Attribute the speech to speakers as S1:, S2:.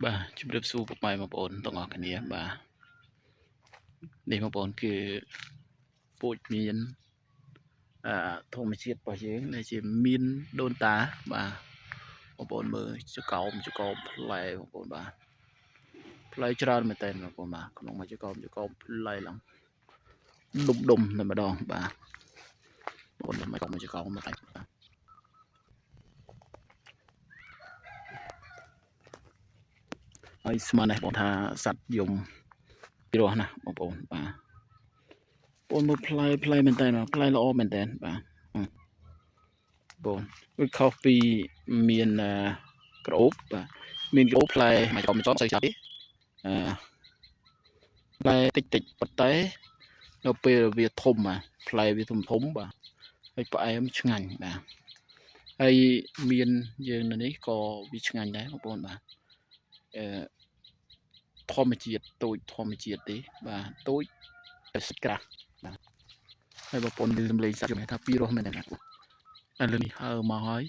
S1: បាទជំរាបសួរពុកម៉ែបងប្អូនទាំងអស់គ្នាបាទនេះបងប្អូនគឺពូជមានធម្មជាតិរបស់យើងដែលជាមានដូនតាបាទបងប្អូនមើលចកោមផ្លែបងប្អូនបាទផ្លែច្រើនមែនតើបងប្អូនបាទក្នុងមួយចកោមផ្លែឡើងដុំតែម្ដងបាទបងប្អូនមកចកោមមកតែហើយស្មាននេះបងថាសัตว์យំពីរោះណាបងប្អូនបាទបងមើលផ្លែមែនតើផ្លែល្អមែនតើបាទបងវាខុសពីមានក្រអូបបាទមានក្រអូបផ្លែមួយចំស្អីចាប់ទេផ្លែតិចប៉ុន្តែនៅពេលវាធំផ្លែវាធំបាទហើយផ្អែមឆ្ងាញ់បាទហើយមានយើងនៅនេះក៏វាឆ្ងាញ់ដែរបងប្អូនបាទធម្មជាតិទូចធម្មជាតិទេបាទទូចតែស្ក្រាស់បាទហើយបងប្អូនលើសំឡេងសាច់ខ្ញុំថាពីរោះមែនទេឥឡូវនេះហើមកហើយ